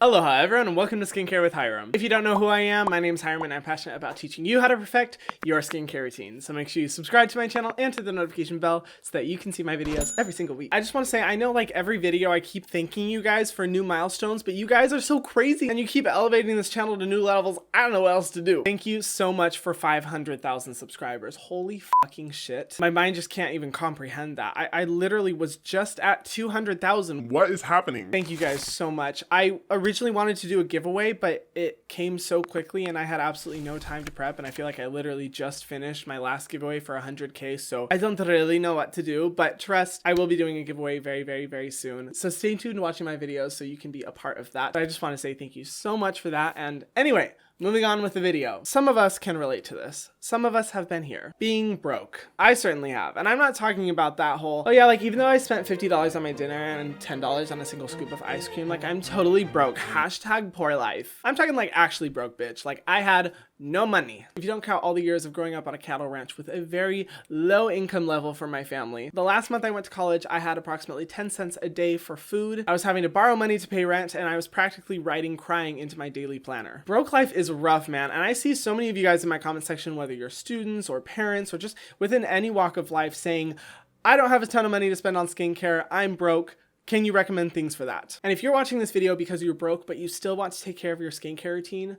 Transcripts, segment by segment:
Aloha everyone and welcome to Skincare with Hiram. If you don't know who I am, my name is Hiram and I'm passionate about teaching you how to perfect your skincare routine. So make sure you subscribe to my channel and to the notification bell so that you can see my videos every single week. I just want to say, I know like every video I keep thanking you guys for new milestones, but you guys are so crazy and you keep elevating this channel to new levels. I don't know what else to do. Thank you so much for 500,000 subscribers. Holy fucking shit. My mind just can't even comprehend that. I literally was just at 200,000. What is happening? Thank you guys so much. I originally wanted to do a giveaway, but it came so quickly and I had absolutely no time to prep, and I feel like I literally just finished my last giveaway for 100k, so I don't really know what to do, but trust, I will be doing a giveaway very soon. So stay tuned watching my videos so you can be a part of that. But I just want to say thank you so much for that, and anyway, moving on with the video. Some of us can relate to this. Some of us have been here. Being broke. I certainly have. And I'm not talking about that whole, oh yeah, like even though I spent $50 on my dinner and $10 on a single scoop of ice cream, like I'm totally broke. Hashtag poor life. I'm talking like actually broke, bitch. Like I had no money. If you don't count all the years of growing up on a cattle ranch with a very low income level for my family. The last month I went to college, I had approximately 10 cents a day for food. I was having to borrow money to pay rent, and I was practically writing crying into my daily planner. Broke life is rough, man. And I see so many of you guys in my comment section, whether you're students or parents or just within any walk of life, saying, I don't have a ton of money to spend on skincare. I'm broke. Can you recommend things for that? And if you're watching this video because you're broke, but you still want to take care of your skincare routine,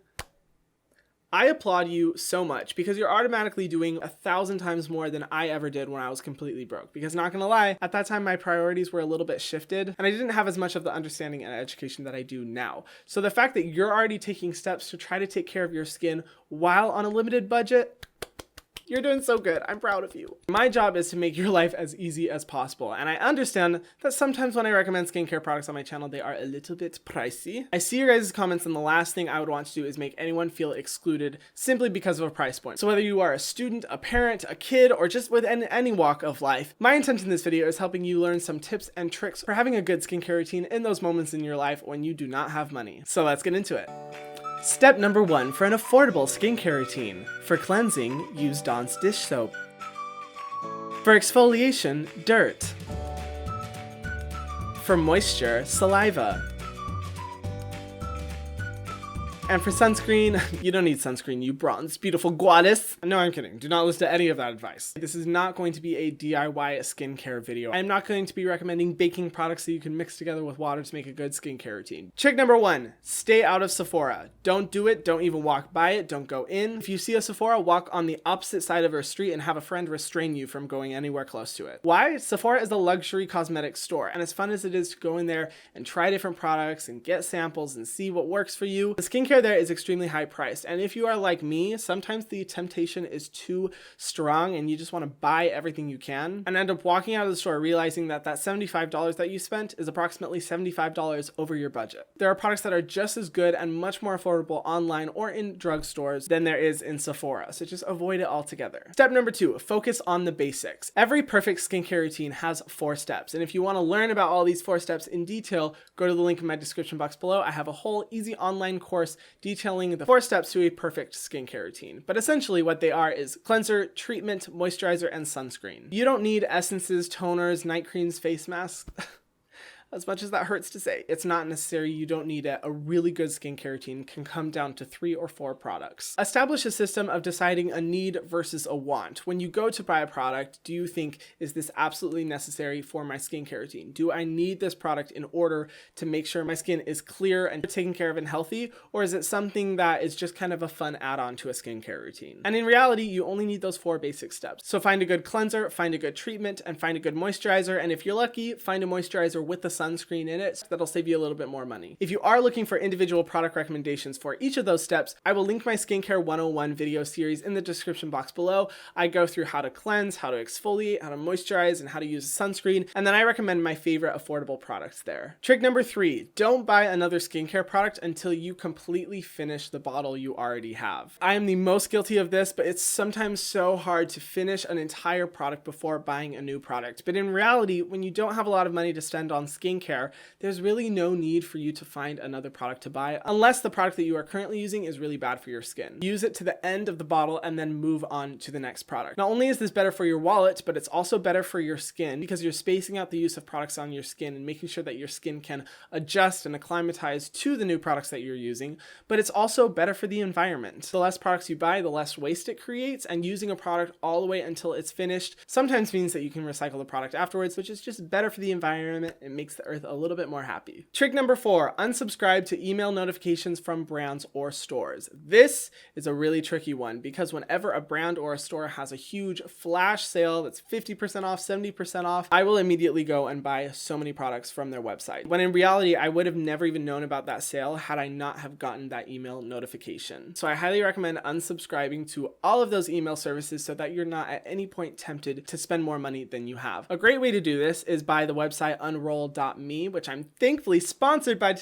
I applaud you so much, because you're automatically doing 1,000 times more than I ever did when I was completely broke. Because not gonna lie, at that time my priorities were a little bit shifted and I didn't have as much of the understanding and education that I do now. So the fact that you're already taking steps to try to take care of your skin while on a limited budget, you're doing so good. I'm proud of you. My job is to make your life as easy as possible, and I understand that sometimes when I recommend skincare products on my channel, they are a little bit pricey. I see your guys' comments, and the last thing I would want to do is make anyone feel excluded simply because of a price point. So whether you are a student, a parent, a kid, or just within any walk of life, my intent in this video is helping you learn some tips and tricks for having a good skincare routine in those moments in your life when you do not have money. So let's get into it. Step number 1 for an affordable skincare routine. For cleansing, use Dawn's dish soap. For exfoliation, dirt. For moisture, saliva. And for sunscreen, you don't need sunscreen, you bronze, beautiful goddess. No, I'm kidding. Do not listen to any of that advice. This is not going to be a DIY skincare video. I'm not going to be recommending baking products that you can mix together with water to make a good skincare routine. Trick number 1, stay out of Sephora. Don't do it. Don't even walk by it. Don't go in. If you see a Sephora, walk on the opposite side of your street and have a friend restrain you from going anywhere close to it. Why? Sephora is a luxury cosmetics store, and as fun as it is to go in there and try different products and get samples and see what works for you, the skincare there is extremely high priced. And if you are like me, sometimes the temptation is too strong and you just want to buy everything you can and end up walking out of the store realizing that that $75 that you spent is approximately $75 over your budget. There are products that are just as good and much more affordable online or in drugstores than there is in Sephora, so just avoid it altogether. Step number 2, focus on the basics. Every perfect skincare routine has 4 steps, and if you want to learn about all these 4 steps in detail, go to the link in my description box below. I have a whole easy online course detailing the 4 steps to a perfect skincare routine. But essentially what they are is cleanser, treatment, moisturizer, and sunscreen. You don't need essences, toners, night creams, face masks. As much as that hurts to say, it's not necessary. You don't need it. A really good skincare routine can come down to 3 or 4 products. Establish a system of deciding a need versus a want. When you go to buy a product, do you think, is this absolutely necessary for my skincare routine? Do I need this product in order to make sure my skin is clear and taken care of and healthy? Or is it something that is just kind of a fun add-on to a skincare routine? And in reality, you only need those 4 basic steps. So find a good cleanser, find a good treatment, and find a good moisturizer. And if you're lucky, find a moisturizer with the sunscreen in it, so that'll save you a little bit more money. If you are looking for individual product recommendations for each of those steps, I will link my Skincare 101 video series in the description box below. I go through how to cleanse, how to exfoliate, how to moisturize, and how to use a sunscreen, and then I recommend my favorite affordable products there. Trick number 3, don't buy another skincare product until you completely finish the bottle you already have. I am the most guilty of this, but it's sometimes so hard to finish an entire product before buying a new product. But in reality, when you don't have a lot of money to spend on skincare, skincare, there's really no need for you to find another product to buy unless the product that you are currently using is really bad for your skin. Use it to the end of the bottle and then move on to the next product. Not only is this better for your wallet, but it's also better for your skin because you're spacing out the use of products on your skin and making sure that your skin can adjust and acclimatize to the new products that you're using. But it's also better for the environment. The less products you buy, the less waste it creates, and using a product all the way until it's finished sometimes means that you can recycle the product afterwards, which is just better for the environment. It makes the earth a little bit more happy. Trick number 4, unsubscribe to email notifications from brands or stores. This is a really tricky one because whenever a brand or a store has a huge flash sale that's 50% off, 70% off, I will immediately go and buy so many products from their website. When in reality, I would have never even known about that sale had I not have gotten that email notification. So I highly recommend unsubscribing to all of those email services so that you're not at any point tempted to spend more money than you have. A great way to do this is by the website UnrollMe, which I'm thankfully sponsored by.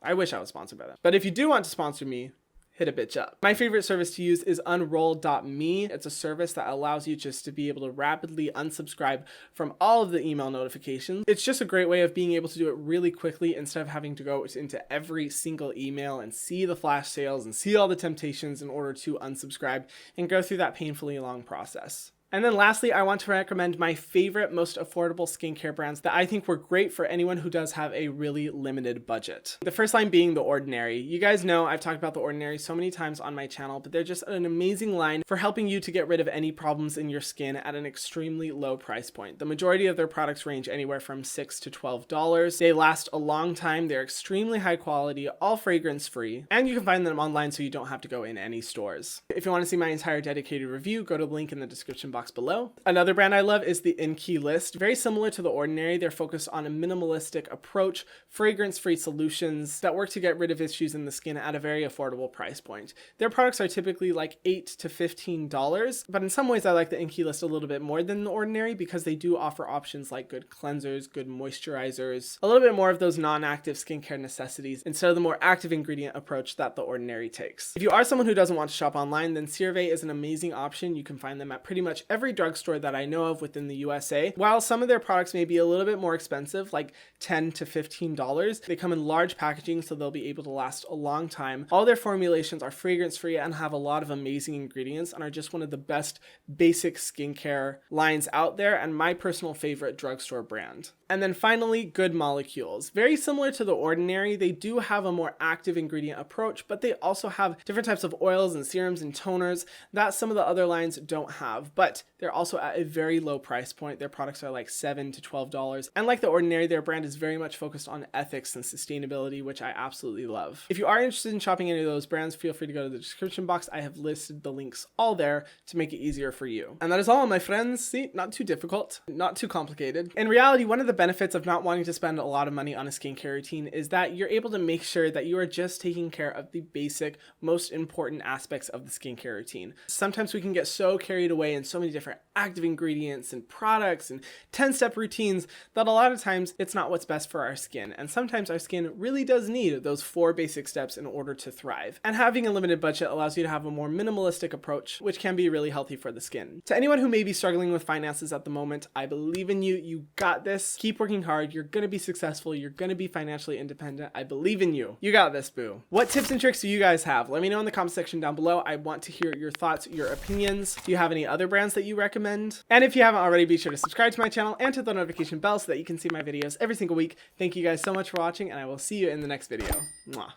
I wish I was sponsored by them. But if you do want to sponsor me, hit a bitch up. My favorite service to use is UnrollMe. It's a service that allows you just to be able to rapidly unsubscribe from all of the email notifications. It's just a great way of being able to do it really quickly instead of having to go into every single email and see the flash sales and see all the temptations in order to unsubscribe and go through that painfully long process. And then lastly, I want to recommend my favorite, most affordable skincare brands that I think were great for anyone who does have a really limited budget. The first line being The Ordinary. You guys know I've talked about The Ordinary so many times on my channel, but they're just an amazing line for helping you to get rid of any problems in your skin at an extremely low price point. The majority of their products range anywhere from $6 to $12. They last a long time. They're extremely high quality, all fragrance free, and you can find them online so you don't have to go in any stores. If you want to see my entire dedicated review, go to the link in the description box below. Another brand I love is the Inkey List. Very similar to The Ordinary, they're focused on a minimalistic approach, fragrance-free solutions that work to get rid of issues in the skin at a very affordable price point. Their products are typically like $8 to $15, but in some ways I like the Inkey List a little bit more than The Ordinary because they do offer options like good cleansers, good moisturizers, a little bit more of those non-active skincare necessities instead of the more active ingredient approach that The Ordinary takes. If you are someone who doesn't want to shop online, then Sirve is an amazing option. You can find them at pretty much every drugstore that I know of within the USA. While some of their products may be a little bit more expensive, like $10 to $15, they come in large packaging so they'll be able to last a long time. All their formulations are fragrance free and have a lot of amazing ingredients and are just one of the best basic skincare lines out there and my personal favorite drugstore brand. And then finally, Good Molecules. Very similar to The Ordinary, they do have a more active ingredient approach, but they also have different types of oils and serums and toners that some of the other lines don't have, but they're also at a very low price point. Their products are like $7 to $12. And like The Ordinary, their brand is very much focused on ethics and sustainability, which I absolutely love. If you are interested in shopping any of those brands, feel free to go to the description box. I have listed the links all there to make it easier for you. And that is all, my friends. See, not too difficult, not too complicated. In reality, one of the benefits of not wanting to spend a lot of money on a skincare routine is that you're able to make sure that you are just taking care of the basic, most important aspects of the skincare routine. Sometimes we can get so carried away in so many different active ingredients and products and 10-step routines that a lot of times it's not what's best for our skin. And sometimes our skin really does need those 4 basic steps in order to thrive. And having a limited budget allows you to have a more minimalistic approach, which can be really healthy for the skin. To anyone who may be struggling with finances at the moment, I believe in you. You got this. Keep working hard. You're going to be successful. You're going to be financially independent. I believe in you. You got this, boo. What tips and tricks do you guys have? Let me know in the comment section down below. I want to hear your thoughts, your opinions. Do you have any other brands that you recommend? And if you haven't already, be sure to subscribe to my channel and to the notification bell so that you can see my videos every single week. Thank you guys so much for watching, and I will see you in the next video. Mwah.